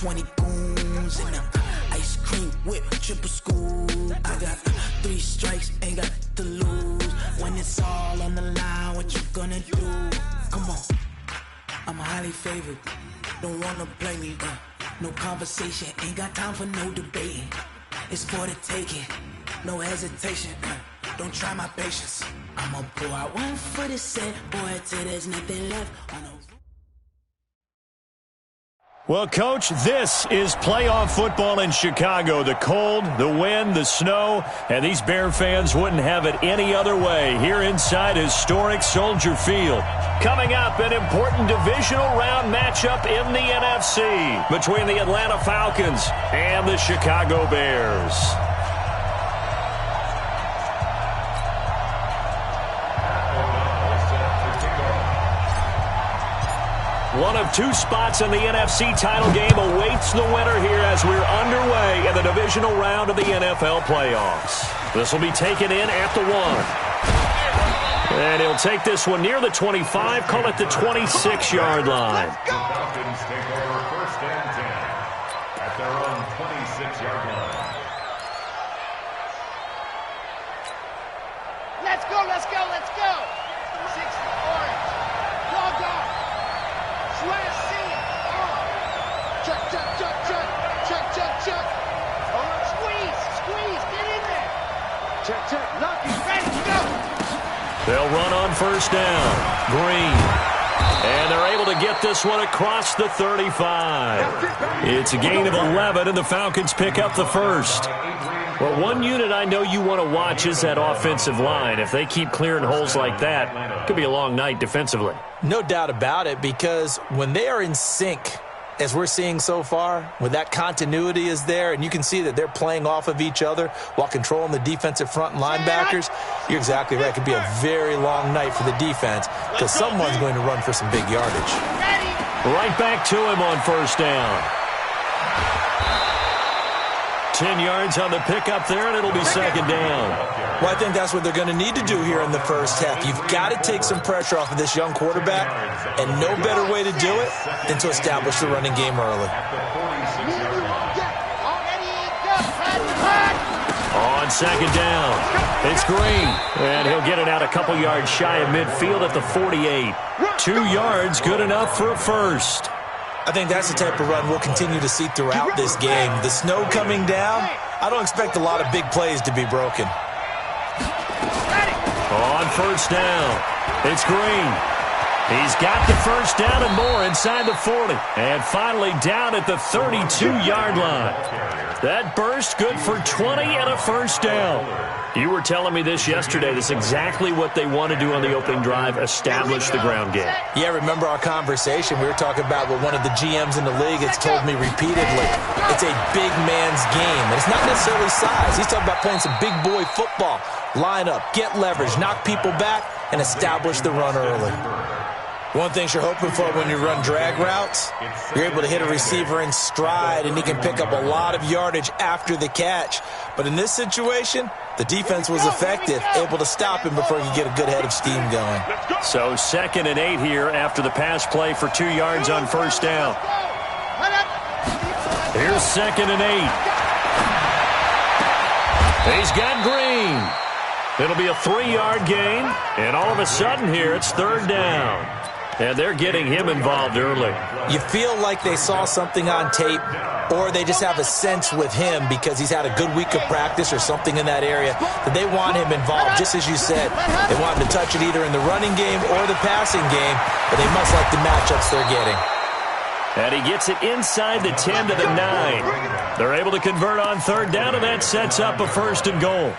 20 goons in them. Ice cream whip, triple school. I got 3 strikes, ain't got to lose. When it's all on the line, what you gonna do? Come on, I'm highly favored. Don't wanna play me, no conversation, ain't got time for no debating. It's for the taking, no hesitation. Don't try my patience. I'ma pour out one for the set, boy, till there's nothing left on the. Well, Coach, this is playoff football in Chicago. The cold, the wind, the snow, and these Bear fans wouldn't have it any other way here inside historic Soldier Field. Coming up, an important divisional round matchup in the NFC between the Atlanta Falcons and the Chicago Bears. One of 2 spots in the NFC title game awaits the winner here as we're underway in the divisional round of the NFL playoffs. This will be taken in at the 1. And he'll take this one near the 25, call it the 26-yard line. The Falcons take over 1st and 10 at their own 26-yard line. Let's go, let's go, let's go. 60 orange. Dog on. Let's see it. Check, check, check, check. Check, check, check. Squeeze, squeeze. Get in there. Check, check. Lucky. Ready to go. They'll run on 1st down. Green. And they're able to get this one across the 35. It's a gain of 11, and the Falcons pick up the 1st. Well, one unit I know you want to watch is that offensive line. If they keep clearing holes like that, it could be a long night defensively. No doubt about it, because when they are in sync, as we're seeing so far, when that continuity is there, and you can see that they're playing off of each other while controlling the defensive front and linebackers, you're exactly right. It could be a very long night for the defense because someone's going to run for some big yardage. Right back to him on 1st down. 10 yards on the pickup there, and it'll be 2nd down. Well, I think that's what they're going to need to do here in the first half. You've got to take some pressure off of this young quarterback, and no better way to do it than to establish the running game early. On 2nd down, it's Green, and he'll get it out a couple yards shy of midfield at the 48. 2 yards, good enough for a 1st. I think that's the type of run we'll continue to see throughout this game. The snow coming down, I don't expect a lot of big plays to be broken. On 1st down, it's Green. He's got the 1st down and more inside the 40. And finally down at the 32-yard line. That burst good for 20 and a 1st down. You were telling me this yesterday. This is exactly what they want to do on the opening drive, establish the ground game. Yeah, remember our conversation. We were talking about what one of the GMs in the league has told me repeatedly. It's a big man's game. And it's not necessarily size. He's talking about playing some big boy football. Line up, get leverage, knock people back, and establish the run early. One thing you're hoping for when you run drag routes, you're able to hit a receiver in stride, and he can pick up a lot of yardage after the catch. But in this situation, the defense was effective, able to stop him before he could get a good head of steam going. So 2nd and 8 here after the pass play for 2 yards on 1st down. Here's 2nd and 8. He's got Green. It'll be a 3-yard gain, and all of a sudden here it's 3rd down. And they're getting him involved early. You feel like they saw something on tape, or they just have a sense with him because he's had a good week of practice or something in that area that they want him involved. Just as you said, they want him to touch it either in the running game or the passing game, but they must like the matchups they're getting. And he gets it inside the 10 to the 9. They're able to convert on 3rd down, and that sets up a 1st and goal.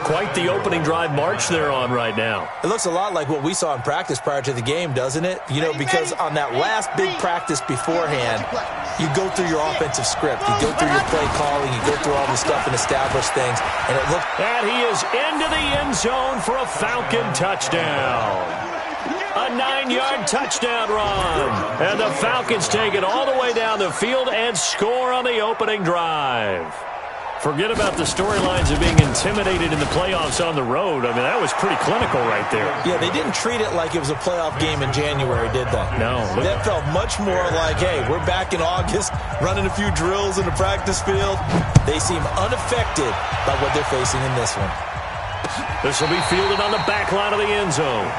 Quite the opening drive march they're on right now. It looks a lot like what we saw in practice prior to the game, doesn't it? You know, because on that last big practice beforehand, you go through your offensive script. You go through your play calling. You go through all the stuff and establish things. And it looked... And he is into the end zone for a Falcon touchdown. A 9-yard touchdown run. And the Falcons take it all the way down the field and score on the opening drive. Forget about the storylines of being intimidated in the playoffs on the road. I mean, that was pretty clinical right there. Yeah, they didn't treat it like it was a playoff game in January, did they? No. That felt much more like, hey, we're back in August, running a few drills in the practice field. They seem unaffected by what they're facing in this one. This will be fielded on the back line of the end zone.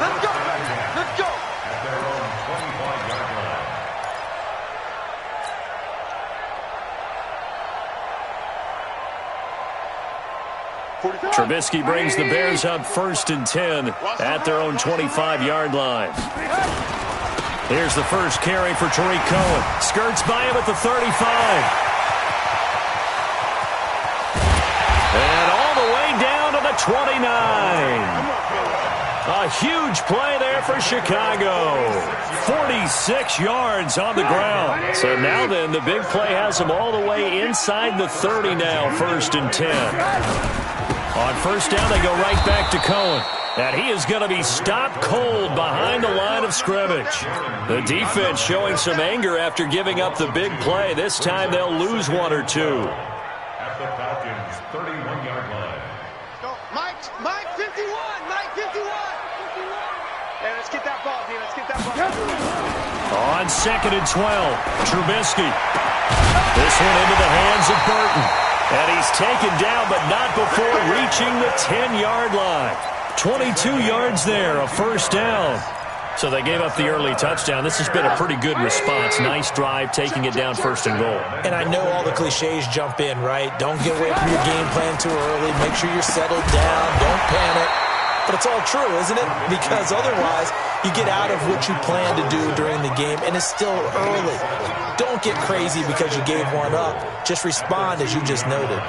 Let's go. Let's go. At their own 25-yard line. Trubisky brings the Bears up 1st and 10 at their own 25-yard line. Here's the first carry for Tariq Cohen. Skirts by him at the 35. And all the way down to the 29. A huge play there for Chicago. 46 yards on the ground. So now then, the big play has them all the way inside the 30 now, 1st and 10. On first down, they go right back to Cohen. And he is going to be stopped cold behind the line of scrimmage. The defense showing some anger after giving up the big play. This time they'll lose one or two. At the Falcons' 31-yard line. Go. Mike 51. Mike 51. Hey, let's get that ball, D. Let's get that ball. On 2nd and 12, Trubisky. This one into the hands of Burton. And he's taken down, but not before reaching the 10-yard line. 22 yards there, a first down. So they gave up the early touchdown. This has been a pretty good response. Nice drive, taking it down 1st and goal. And I know all the cliches jump in, right? Don't get away from your game plan too early. Make sure you're settled down. Don't panic. But it's all true, isn't it? Because otherwise, you get out of what you plan to do during the game, and it's still early. Don't get crazy because you gave one up. Just respond as you just noted.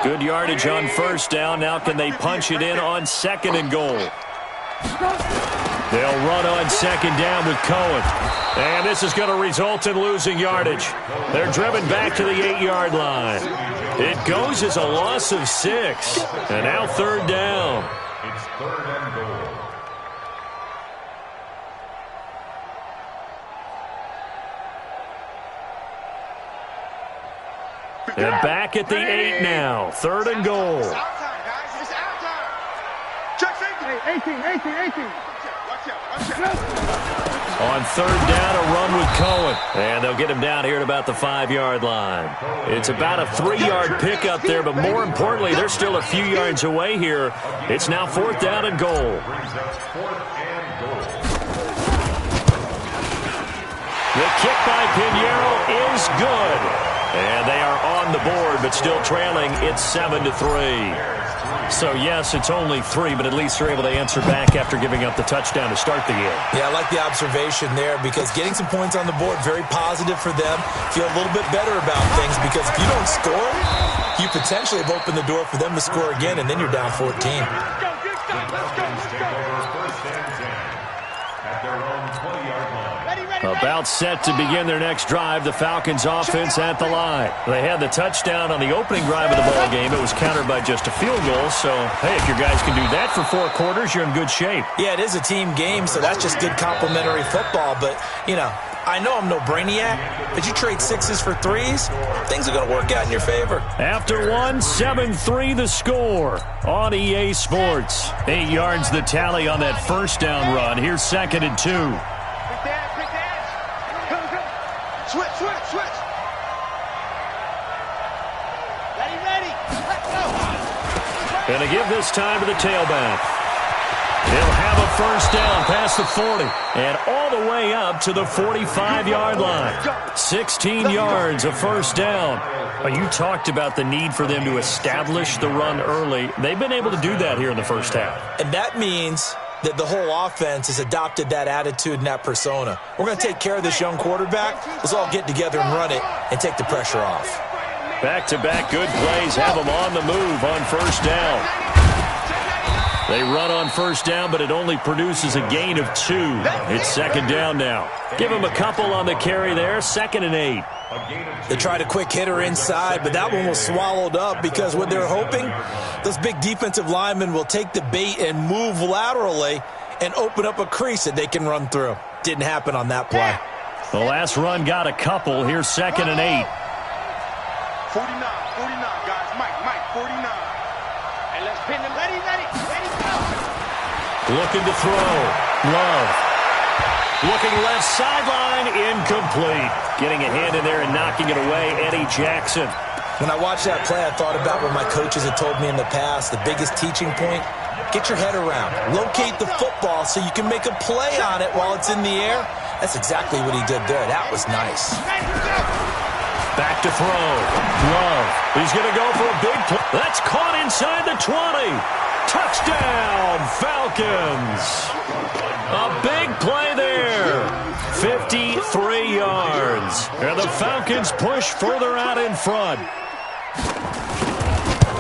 Good yardage on first down. Now can they punch it in on 2nd and goal? They'll run on 2nd down with Cohen. And this is going to result in losing yardage. They're driven back to the 8-yard line. It goes as a loss of 6. And now 3rd down. It's 3rd and goal. And back at the 8 now. 3rd and goal. It's our time, guys. It's our time. Check safety. 18. Watch out. On 3rd down, a run with Cohen. And they'll get him down here at about the 5-yard line. It's about a 3-yard pickup there, but more importantly, they're still a few yards away here. It's now 4th down and goal. Brings up 4th and goal. The kick by Pinheiro is good. And they are on the board, but still trailing. It's 7-3. So, yes, it's only 3, but at least they're able to answer back after giving up the touchdown to start the game. Yeah, I like the observation there because getting some points on the board, very positive for them. Feel a little bit better about things because if you don't score, you potentially have opened the door for them to score again, and then you're down 14. The Falcons take over 1st and 10 at their own 20-yard line. About set to begin their next drive, the Falcons offense at the line. They had the touchdown on the opening drive of the ball game. It was countered by just a field goal. So, hey, if your guys can do that for 4 quarters, you're in good shape. Yeah, it is a team game, so that's just good complimentary football. But, you know, I know I'm no brainiac, but you trade 6s for 3s, things are going to work out in your favor. After 1, 7-3 the score on EA Sports. 8 yards the tally on that first down run. Here's 2nd and 2. Switch. Ready. Let's go. And to give this time to the tailback. He'll have a first down past the 40 and all the way up to the 45-yard line. 16 yards, a first down. You talked about the need for them to establish the run early. They've been able to do that here in the first half. And that means that the whole offense has adopted that attitude and that persona. We're going to take care of this young quarterback. Let's all get together and run it and take the pressure off. Back-to-back good plays have them on the move on first down. They run on first down, but it only produces a gain of 2. It's 2nd down now. Give them a couple on the carry there, 2nd and 8. They tried a quick hitter inside, but that one was swallowed up because what they're hoping, those big defensive linemen will take the bait and move laterally and open up a crease that they can run through. Didn't happen on that play. The last run got a couple. Here's 2nd and 8. 49, guys. Mike, 49. And let's pin him. Let him go. Looking to throw. Love. Looking left sideline. Incomplete. Getting a hand in there and knocking it away, Eddie Jackson. When I watched that play, I thought about what my coaches had told me in the past. The biggest teaching point, get your head around. Locate the football so you can make a play on it while it's in the air. That's exactly what he did there. That was nice. Back to throw. Love. He's going to go for a big play. That's caught inside the 20. Touchdown, Falcons. A big play there. 53 yards. And the Falcons push further out in front.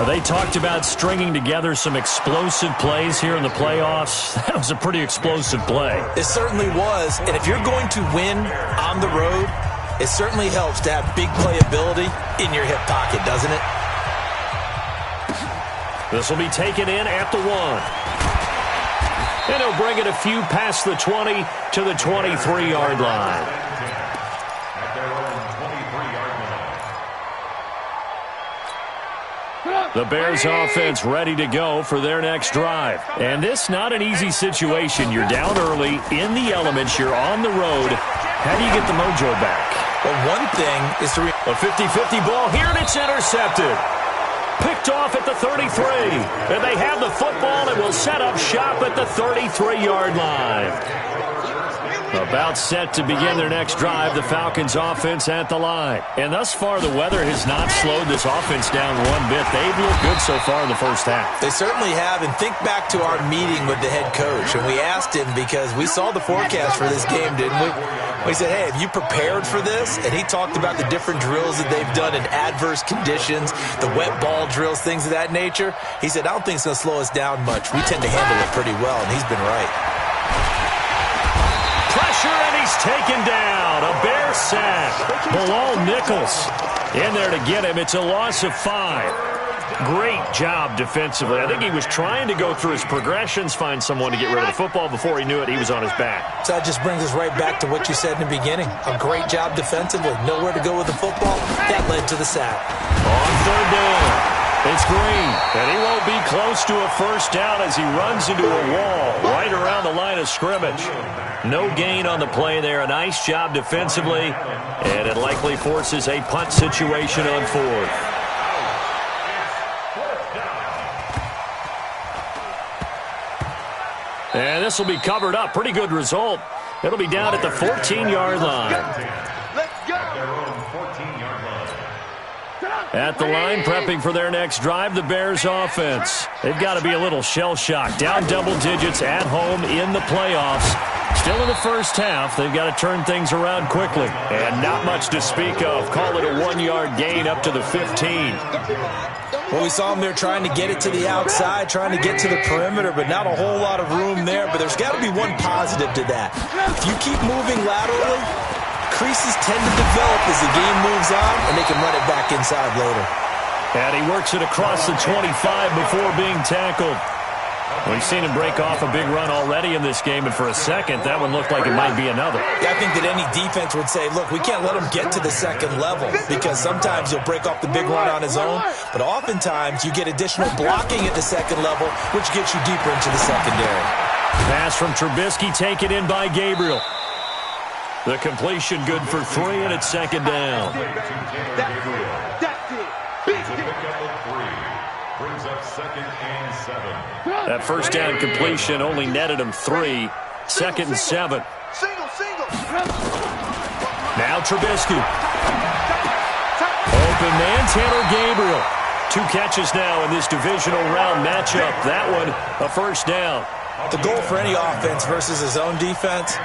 They talked about stringing together some explosive plays here in the playoffs. That was a pretty explosive play. It certainly was. And if you're going to win on the road, it certainly helps to have big playability in your hip pocket, doesn't it? This will be taken in at the 1. And he'll bring it a few past the 20 to the 23-yard line. At their own 23-yard line. The Bears offense ready to go for their next drive. And this not an easy situation. You're down early, in the elements, you're on the road. How do you get the mojo back? Well, one thing is to... A 50-50 ball here, and it's intercepted. Picked off at the 33. And they have the football and will set up shop at the 33-yard line. About set to begin their next drive, the Falcons offense at the line. And thus far, the weather has not slowed this offense down one bit. They've looked good so far in the first half. They certainly have. And think back to our meeting with the head coach. And we asked him, because we saw the forecast for this game, didn't we? We said, hey, have you prepared for this? And he talked about the different drills that they've done in adverse conditions, the wet ball drills, things of that nature. He said, I don't think it's going to slow us down much. We tend to handle it pretty well, and he's been right. Pressure, and he's taken down. A Bear sack. Bilal Nichols in there to get him. It's a loss of 5. Great job defensively. I think he was trying to go through his progressions, find someone to get rid of the football. Before he knew it, he was on his back. So that just brings us right back to what you said in the beginning. A great job defensively. Nowhere to go with the football. That led to the sack. On 3rd down, it's Green. And he won't be close to a first down as he runs into a wall right around the line of scrimmage. No gain on the play there. A nice job defensively. And it likely forces a punt situation on 4th. And this will be covered up. Pretty good result. It'll be down at the 14-yard line. Let's go. Their own 14-yard line. At the line, prepping for their next drive, the Bears offense. They've got to be a little shell-shocked. Down double digits at home in the playoffs. Still in the first half, they've got to turn things around quickly. And not much to speak of. Call it a 1-yard gain up to the 15. Well, we saw them there trying to get it to the outside, trying to get to the perimeter, but not a whole lot of room there. But there's got to be one positive to that. If you keep moving laterally, creases tend to develop as the game moves on, and they can run it back inside later. And he works it across the 25 before being tackled. We've seen him break off a big run already in this game, and for a second, that one looked like it might be another. Yeah, I think that any defense would say, look, we can't let him get to the second level, because sometimes he'll break off the big run on his own, but oftentimes you get additional blocking at the second level, which gets you deeper into the secondary. Pass from Trubisky taken in by Gabriel. The completion good for 3, and it's 2nd down. That's it. Brings up 2nd and 7. That first down completion only netted him 3. 2nd and 7. Single. Now Trubisky. Open man, Taylor Gabriel. 2 catches now in this divisional round matchup. That one, a first down. The goal for any offense versus his own defense,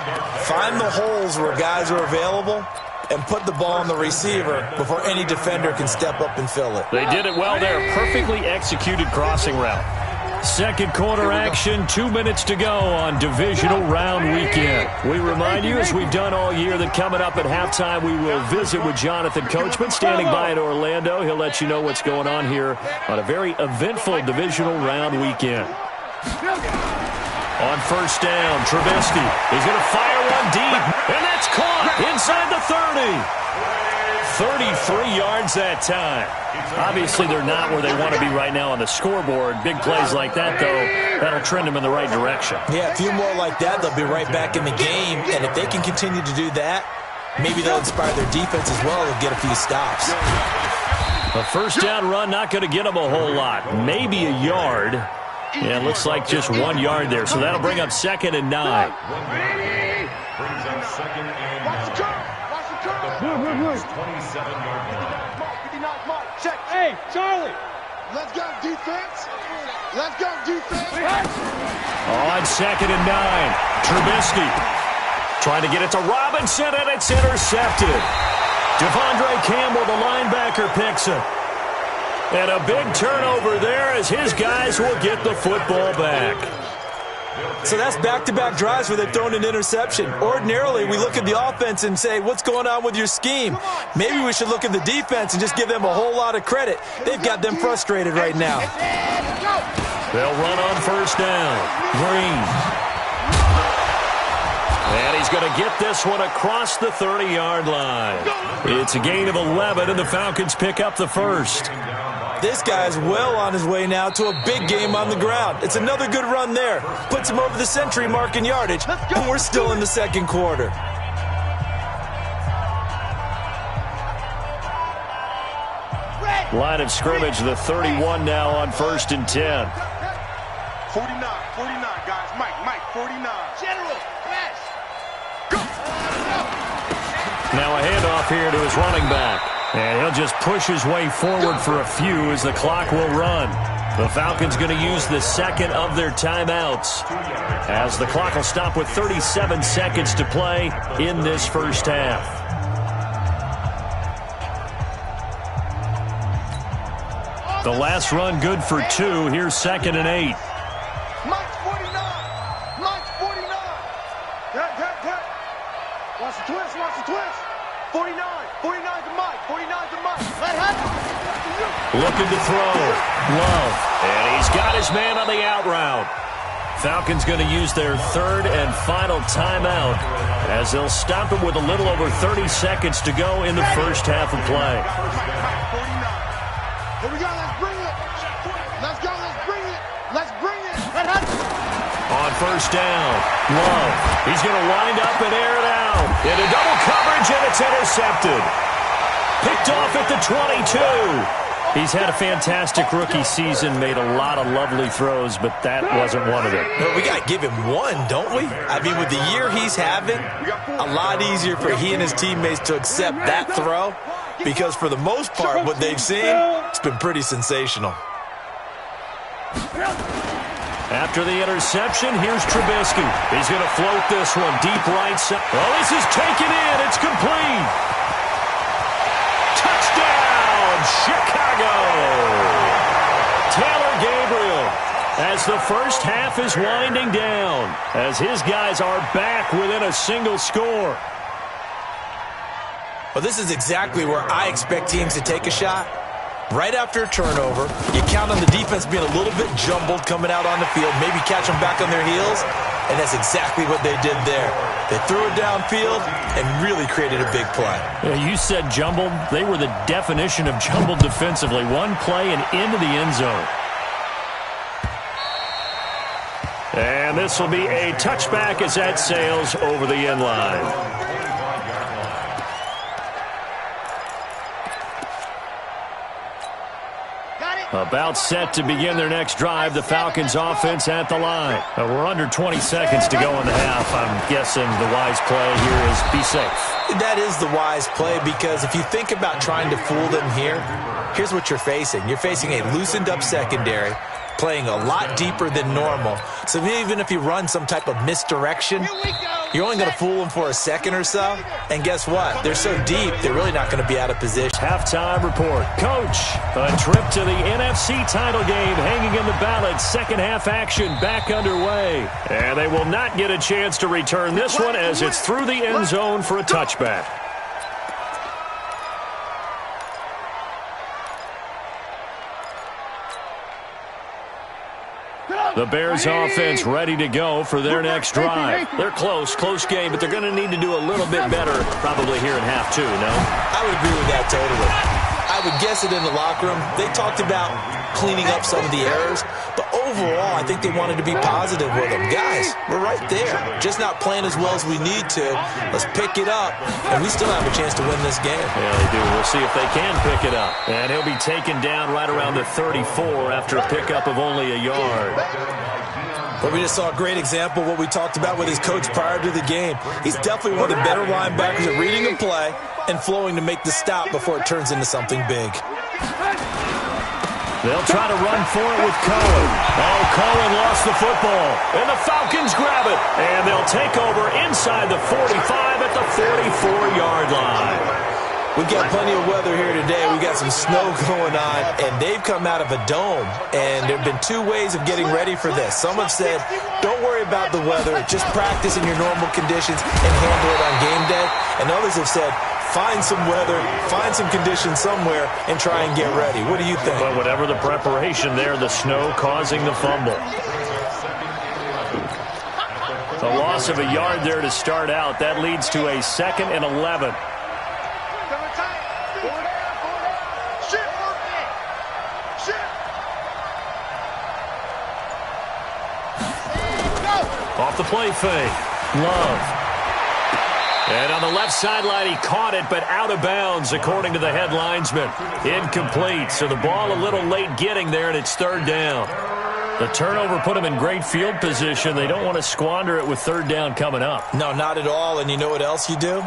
find the holes where guys are available and put the ball on the receiver before any defender can step up and fill it. They did it well there. Perfectly executed crossing route. Second quarter action, 2 minutes to go on divisional round weekend. We remind you, as we've done all year, that coming up at halftime, we will visit with Jonathan Coachman standing by in Orlando. He'll let you know what's going on here on a very eventful divisional round weekend. On first down, Trubisky is going to fire one deep, and that's caught inside Trubisky. 33 yards that time. Obviously, they're not where they want to be right now on the scoreboard. Big plays like that, though, that'll trend them in the right direction. Yeah, a few more like that, they'll be right back in the game. And if they can continue to do that, maybe they'll inspire their defense as well and get a few stops. A first down run, not going to get them a whole lot. Maybe a yard. Yeah, it looks like just 1 yard there. So that'll bring up 2nd and 9. Brings up 2nd and 9. The 27-yard line. Check. Hey, Charlie. Let's go, defense. Let's go, defense. On 2nd and 9. Trubisky trying to get it to Robinson, and it's intercepted. Devondre Campbell, the linebacker, picks it. And a big turnover there as his guys will get the football back. So that's back-to-back drives where they've thrown an interception. Ordinarily, we look at the offense and say, what's going on with your scheme? Maybe we should look at the defense and just give them a whole lot of credit. They've got them frustrated right now. They'll run on first down. Green. And he's going to get this one across the 30-yard line. It's a gain of 11, and the Falcons pick up the first. This guy's well on his way now to a big game on the ground. It's another good run there. Puts him over the century mark in yardage, and we're still in the second quarter. Line of scrimmage, the 31 now on 1st and 10. 49, guys. Mike, 49. General, flash. Go. Now a handoff here to his running back. And he'll just push his way forward for a few as the clock will run. The Falcons going to use the second of their timeouts as the clock will stop with 37 seconds to play in this first half. The last run good for 2. Here's 2nd and 8. Mike's 49. 49. Watch the twist. 49 to Mike. 49 to Mike. Looking to throw. Love. And he's got his man on the out route. Falcons going to use their 3rd and final timeout as they'll stop him with a little over 30 seconds to go in the first half of play. Here we go. Let's bring it. Let's bring it. On first down, Love. He's going to wind up and air it out. Into double coverage, and it's intercepted. Picked off at the 22. He's had a fantastic rookie season, made a lot of lovely throws, but that wasn't one of them. Well, we got to give him one, don't we? I mean, with the year he's having, a lot easier for he and his teammates to accept that throw because for the most part, what they've seen, it's been pretty sensational. After the interception, here's Trubisky. He's going to float this one deep right side. Oh, this is taken in. It's complete. Touchdown, Chicago. Taylor Gabriel as the first half is winding down as his guys are back within a single score. Well, this is exactly where I expect teams to take a shot. Right after a turnover, you count on the defense being a little bit jumbled coming out on the field, maybe catch them back on their heels, and that's exactly what they did there. They threw it downfield and really created a big play. Yeah, you said jumbled. They were the definition of jumbled defensively. One play and into the end zone. And this will be a touchback as that sails over the end line. About set to begin their next drive, the Falcons offense at the line. We're under 20 seconds to go in the half. I'm guessing the wise play here is be safe. That is the wise play because if you think about trying to fool them here, here's what you're facing. You're facing a loosened up secondary, playing a lot deeper than normal. So even if you run some type of misdirection, you're only going to fool them for a second or so. And guess what? They're so deep, they're really not going to be out of position. Halftime report. Coach, a trip to the NFC title game hanging in the balance. Second half action back underway. And they will not get a chance to return this one as it's through the end zone for a touchback. The The Bears offense ready to go for their next drive. They're close game, but they're going to need to do a little bit better probably here in half 2, no? I would agree with that totally. I would guess it in the locker room. They talked about cleaning up some of the errors, but overall, I think they wanted to be positive with them. Guys, we're right there. Just not playing as well as we need to. Let's pick it up, and we still have a chance to win this game. Yeah, they do. We'll see if they can pick it up. And he'll be taken down right around the 34 after a pickup of only a yard. But we just saw a great example of what we talked about with his coach prior to the game. He's definitely one of the better linebackers at reading a play and flowing to make the stop before it turns into something big. They'll try to run for it with Cohen. Oh, Cohen lost the football. And the Falcons grab it. And they'll take over inside the 45 at the 44-yard line. We've got plenty of weather here today. We've got some snow going on, and they've come out of a dome. And there have been 2 ways of getting ready for this. Some have said, don't worry about the weather. Just practice in your normal conditions and handle it on game day. And others have said, find some weather, find some conditions somewhere, and try and get ready. What do you think? But whatever the preparation there, the snow causing the fumble. The loss of a yard there to start out. That leads to a 2nd and 11. Off the play fake. Love. And on the left sideline, he caught it, but out of bounds, according to the head linesman. Incomplete, so the ball a little late getting there, and it's 3rd down. The turnover put them in great field position. They don't want to squander it with 3rd down coming up. No, not at all, and you know what else you do?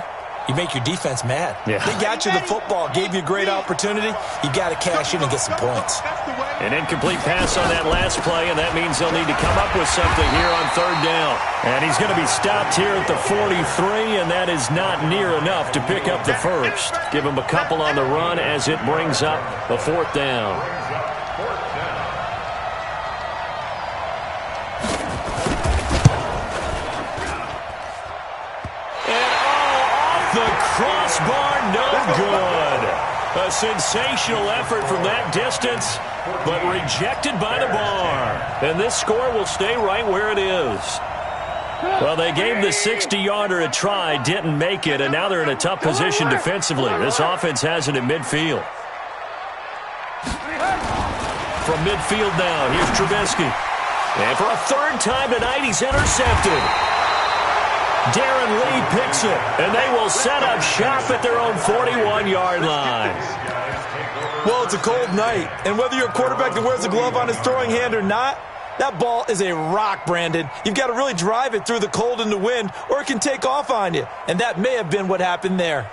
You make your defense mad. Yeah. They got you the football, gave you a great opportunity. You got to cash in and get some points. An incomplete pass on that last play, and that means they'll need to come up with something here on 3rd down. And he's going to be stopped here at the 43, and that is not near enough to pick up the first. Give him a couple on the run as it brings up the 4th down. Crossbar, no good. A sensational effort from that distance, but rejected by the bar. And this score will stay right where it is. Well, they gave the 60-yarder a try, didn't make it, and now they're in a tough position defensively. This offense has it in midfield. From midfield now, here's Trubisky. And for a 3rd time tonight, he's intercepted. Darren Lee picks it, and they will set up shop at their own 41-yard line. Well, it's a cold night, and whether you're a quarterback that wears a glove on his throwing hand or not, that ball is a rock, Brandon. You've got to really drive it through the cold and the wind, or it can take off on you, and that may have been what happened there.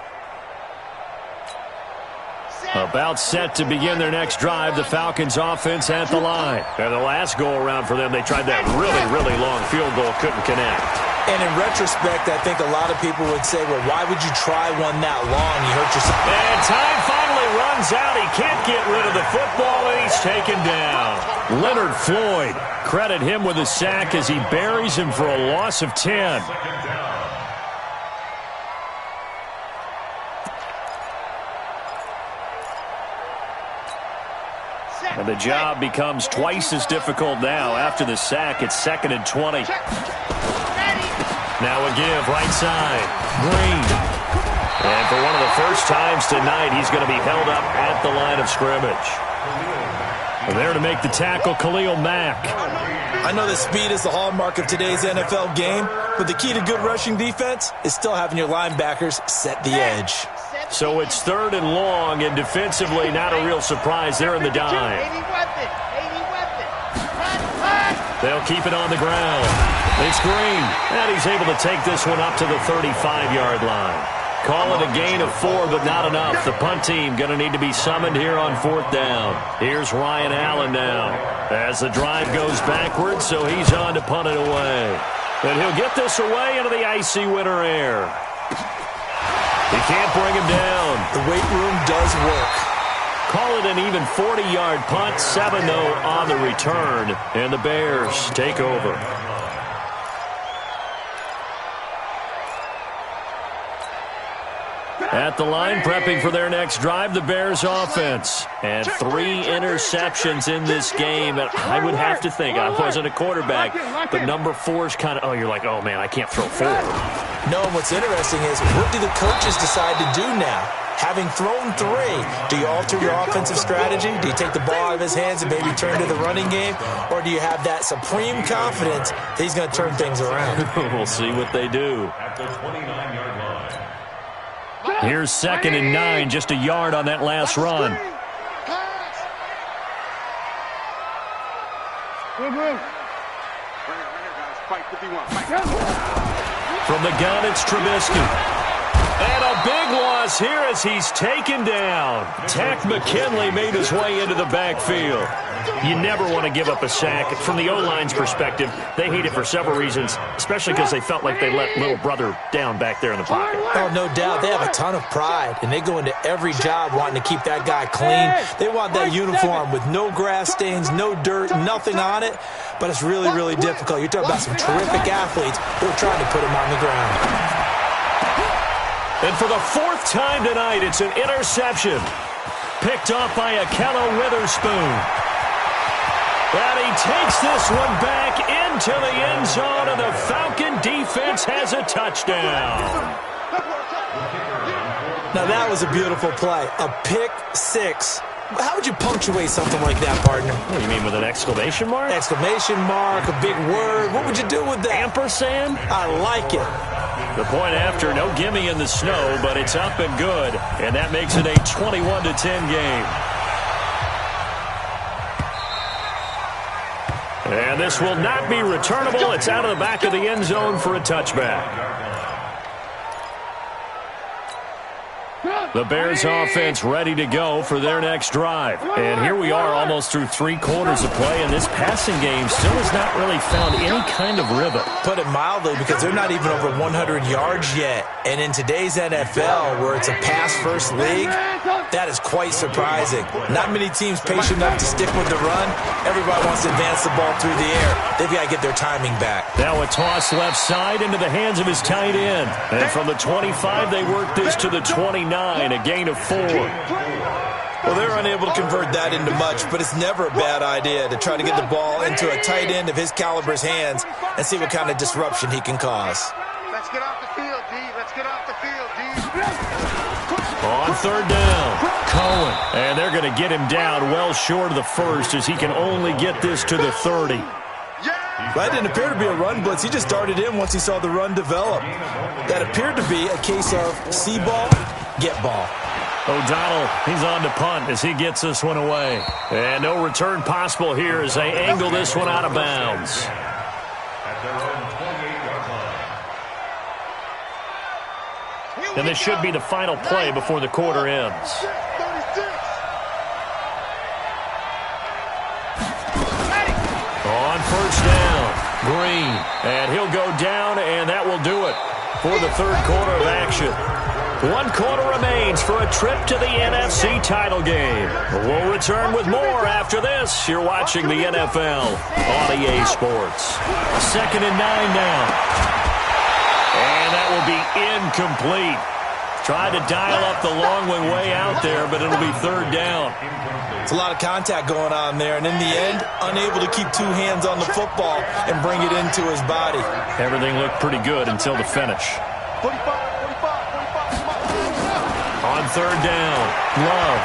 About set to begin their next drive, the Falcons offense at the line. And the last go-around for them, they tried that really long field goal, couldn't connect. And in retrospect, I think a lot of people would say, well, why would you try one that long? You hurt yourself. And time finally runs out. He can't get rid of the football, and he's taken down. Leonard Floyd, credit him with a sack as he buries him for a loss of 10. And the job becomes twice as difficult now. After the sack, it's 2nd and 20. Now a give, right side. Green. And for one of the first times tonight, he's going to be held up at the line of scrimmage. And there to make the tackle, Khalil Mack. I know that speed is the hallmark of today's NFL game, but the key to good rushing defense is still having your linebackers set the edge. So it's 3rd and long, and defensively, not a real surprise. They're in the dime. They'll keep it on the ground. It's Green, and he's able to take this one up to the 35-yard line. Call it a gain of 4, but not enough. The punt team going to need to be summoned here on 4th down. Here's Ryan Allen now as the drive goes backwards, so he's on to punt it away. And he'll get this away into the icy winter air. He can't bring him down. The weight room does work. Call it an even 40-yard punt, 7-0 on the return, and the Bears take over. At the line, prepping for their next drive, the Bears offense. And 3 interceptions in this game. And I would have to think, I wasn't a quarterback, but number 4 is kind of, you're like, oh, man, I can't throw 4. No, what's interesting is, what do the coaches decide to do now? Having thrown 3, do you alter your offensive strategy? Do you take the ball out of his hands and maybe turn to the running game? Or do you have that supreme confidence that he's going to turn things around? We'll see what they do. At the 29-yard line. Here's 2nd and 9, just a yard on that last run. From the gun, it's Trubisky. And a big loss here as he's taken down. Tack McKinley made his way into the backfield. You never want to give up a sack. From the O-line's perspective, they hate it for several reasons, especially because they felt like they let little brother down back there in the pocket. Oh, no doubt. They have a ton of pride, and they go into every job wanting to keep that guy clean. They want that uniform with no grass stains, no dirt, nothing on it, but it's really, really difficult. You're talking about some terrific athletes who are trying to put him on the ground. And for the 4th time tonight, it's an interception. Picked off by Akello Witherspoon. And he takes this one back into the end zone, and the Falcon defense has a touchdown. Now, that was a beautiful play. A pick 6. How would you punctuate something like that, partner? What do you mean, with an exclamation mark? Exclamation mark, a big word. What would you do with that? Ampersand? I like it. The point after, no gimme in the snow, but it's up and good. And that makes it a 21-10 game. And this will not be returnable. It's out of the back of the end zone for a touchback. The Bears offense ready to go for their next drive. And here we are almost through 3 quarters of play, and this passing game still has not really found any kind of rhythm. Put it mildly, because they're not even over 100 yards yet. And in today's NFL, where it's a pass-first league, that is quite surprising. Not many teams patient enough to stick with the run. Everybody wants to advance the ball through the air. They've got to get their timing back. Now a toss left side into the hands of his tight end. And from the 25, they work this to the 29. A gain of 4. Well, they're unable to convert that into much, but it's never a bad idea to try to get the ball into a tight end of his caliber's hands and see what kind of disruption he can cause. Let's get off the field, D. Let's get off the field, D. On 3rd down, Cohen. And they're going to get him down well short of the 1st as he can only get this to the 30. That didn't appear to be a run blitz. He just darted in once he saw the run develop. That appeared to be a case of see ball, get ball. O'Donnell, he's on to punt as he gets this one away. And no return possible here as they angle this one out of bounds. At their own 28-yard line. And this should be the final play before the quarter ends. On 1st down, Green. And he'll go down, and that will do it for the 3rd quarter of action. 1 quarter remains for a trip to the NFC title game. We'll return with more after this. You're watching the NFL on EA Sports. 2nd and 9 now. And that will be incomplete. Tried to dial up the long one way out there, but it'll be 3rd down. It's a lot of contact going on there, and in the end, unable to keep 2 hands on the football and bring it into his body. Everything looked pretty good until the finish. 45. On 3rd down, Love.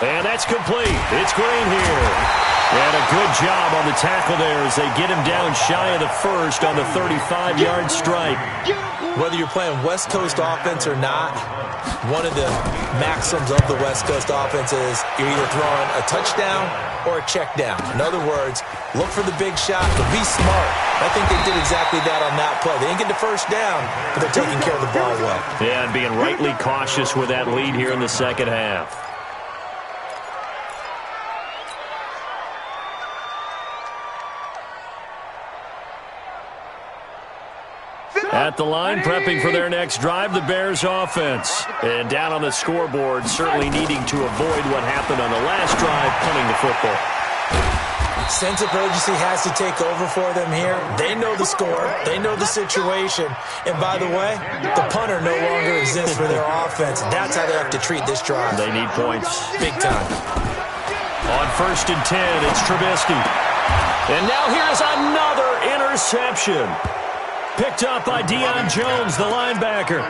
And that's complete. It's Green here. And a good job on the tackle there as they get him down shy of the 1st on the 35-yard strike. Whether you're playing West Coast offense or not, one of the maxims of the West Coast offense is you're either throwing a touchdown or a check down. In other words, look for the big shot, but be smart. I think they did exactly that on that play. They didn't get the 1st down, but they're taking care of the ball well. Yeah, and being rightly cautious with that lead here in the 2nd half. At the line, prepping for their next drive, the Bears offense. And down on the scoreboard, certainly needing to avoid what happened on the last drive, punting the football. Sense of urgency has to take over for them here. They know the score. They know the situation. And by the way, the punter no longer exists for their offense. That's how they have to treat this drive. They need points. Big time. On 1st and 10, it's Trubisky. And now here's another interception. Picked up by Deion Jones, the linebacker.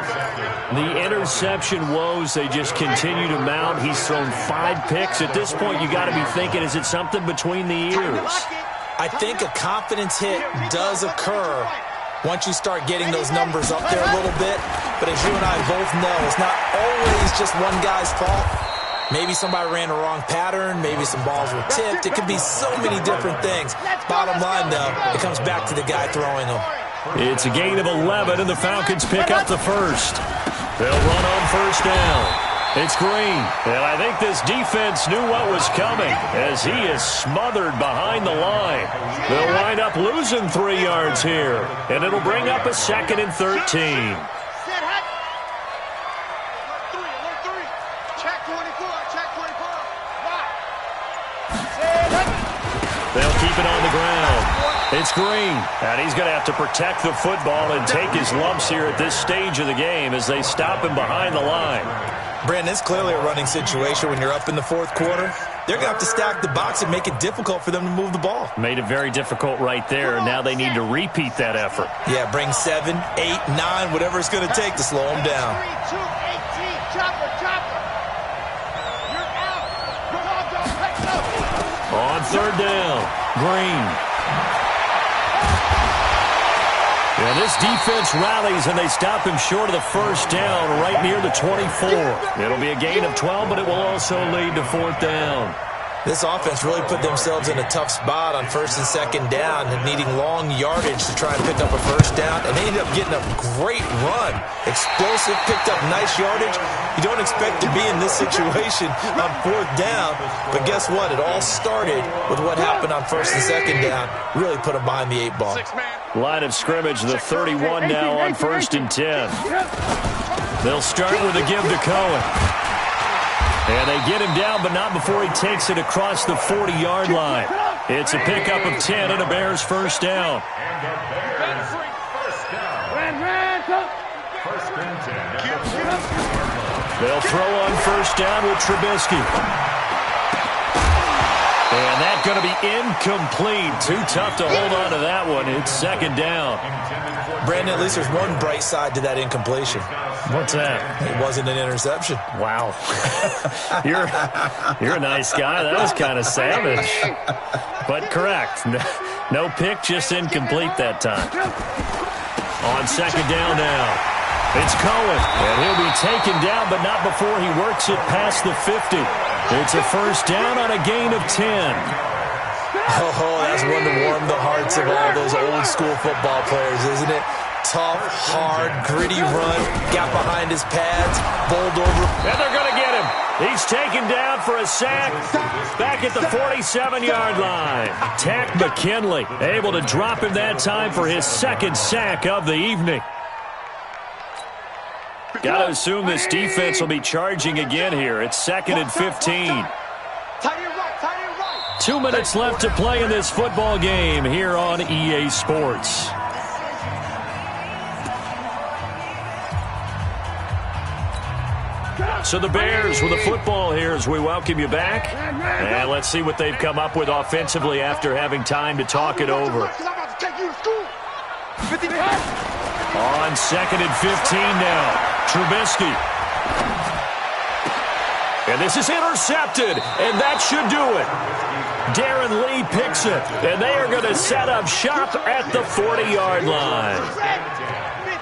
The interception woes, they just continue to mount. He's thrown 5 picks. At this point, you got to be thinking, is it something between the ears? I think a confidence hit does occur once you start getting those numbers up there a little bit. But as you and I both know, it's not always just one guy's fault. Maybe somebody ran a wrong pattern. Maybe some balls were tipped. It could be so many different things. Bottom line, though, it comes back to the guy throwing them. It's a gain of 11, and the Falcons pick up the first. They'll run on 1st down. It's Green. And I think this defense knew what was coming as he is smothered behind the line. They'll wind up losing 3 yards here, and it'll bring up a 2nd and 13. They'll keep it on the ground. It's Green, and he's going to have to protect the football and take his lumps here at this stage of the game as they stop him behind the line. Brandon, it's clearly a running situation when you're up in the 4th quarter. They're going to have to stack the box and make it difficult for them to move the ball. Made it very difficult right there, and now they need to repeat that effort. Yeah, bring 7, 8, 9, whatever it's going to take to slow them down. 3, 2, 18, chopper. You're out. On 3rd down, Green. And this defense rallies, and they stop him short of the 1st down right near the 24. It'll be a gain of 12, but it will also lead to 4th down. This offense really put themselves in a tough spot on 1st and 2nd down and needing long yardage to try and pick up a 1st down, and they ended up getting a great run. Explosive, picked up nice yardage. You don't expect to be in this situation on 4th down, but guess what? It all started with what happened on 1st and 2nd down. Really put them behind the 8 ball. Line of scrimmage, the 31 now on 1st and 10. They'll start with a give to Cohen. And they get him down, but not before he takes it across the 40-yard line. It's a pickup of 10 and a Bears 1st down. They'll throw on 1st down with Trubisky. And that's going to be incomplete. Too tough to hold on to that one. It's 2nd down. Brandon, at least there's one bright side to that incompletion. What's that? It wasn't an interception. Wow. You're a nice guy. That was kind of savage. But correct. No pick, just incomplete that time. On 2nd down now. It's Cohen. And he'll be taken down, but not before he works it past the 50. It's a 1st down on a gain of 10. Oh, that's one to warm the hearts of all those old school football players, isn't it? Tough, hard, gritty run. Got behind his pads, bowled over. And they're going to get him. He's taken down for a sack back at the 47-yard line. Tack McKinley able to drop him that time for his 2nd sack of the evening. Got to assume this defense will be charging again here. It's 2nd and 15. 2 minutes left to play in this football game here on EA Sports. So the Bears with the football here as we welcome you back. And let's see what they've come up with offensively after having time to talk it over. On 2nd and 15 now. Trubisky. And this is intercepted, and that should do it. Darren Lee picks it, and they are going to set up shop at the 40-yard line.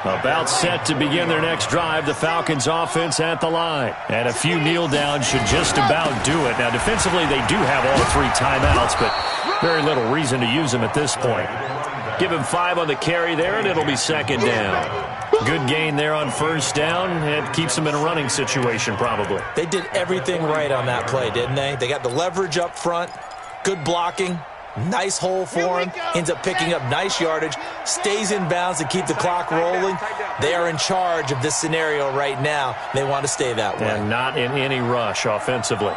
About set to begin their next drive, the Falcons offense at the line. And a few kneel downs should just about do it. Now, defensively, they do have all 3 timeouts, but very little reason to use them at this point. Give him 5 on the carry there, and it'll be 2nd down. Good gain there on 1st down. It keeps them in a running situation, probably. They did everything right on that play, didn't they? They got the leverage up front, good blocking, nice hole for him, ends up picking up nice yardage, stays in bounds to keep the clock rolling. They are in charge of this scenario right now. They want to stay that way. And not in any rush offensively.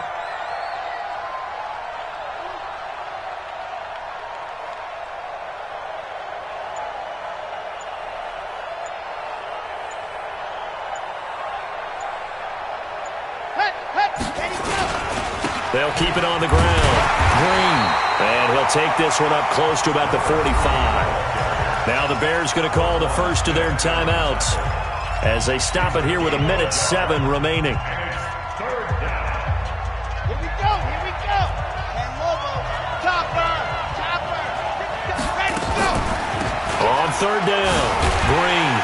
They'll keep it on the ground. Green. And he'll take this one up close to about the 45. Now the Bears going to call the first of their timeouts as they stop it here with 1:07 remaining. Here we go. And Lobo, topper. Ready, go. On third down, Green.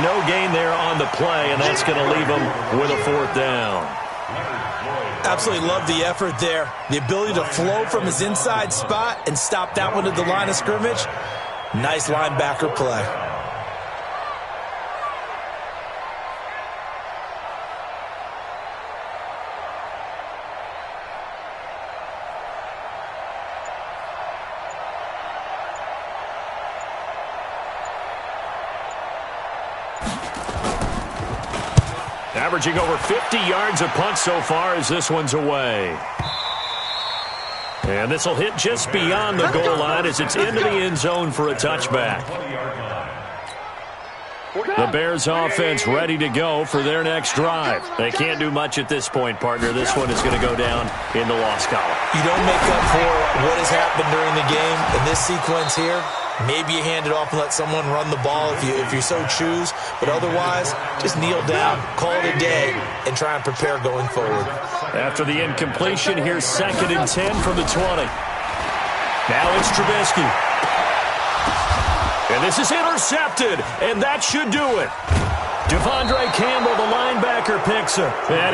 No gain there on the play, and that's going to leave them with a fourth down. Absolutely love the effort there. The ability to flow from his inside spot and stop that one at the line of scrimmage. Nice linebacker play. Averaging over 50 yards a punt so far as this one's away. And this will hit just beyond the goal line as it's into the end zone for a touchback. The Bears offense ready to go for their next drive. They can't do much at this point, partner. This one is going to go down in the loss column. You don't make up for what has happened during the game. In this sequence here, maybe you hand it off and let someone run the ball if you so choose. But otherwise, just kneel down, call it a day, and try and prepare going forward. After the incompletion, here's 2nd and 10 from the 20. Now it's Trubisky. And this is intercepted, and that should do it. Devondre Campbell, the linebacker, picks it. And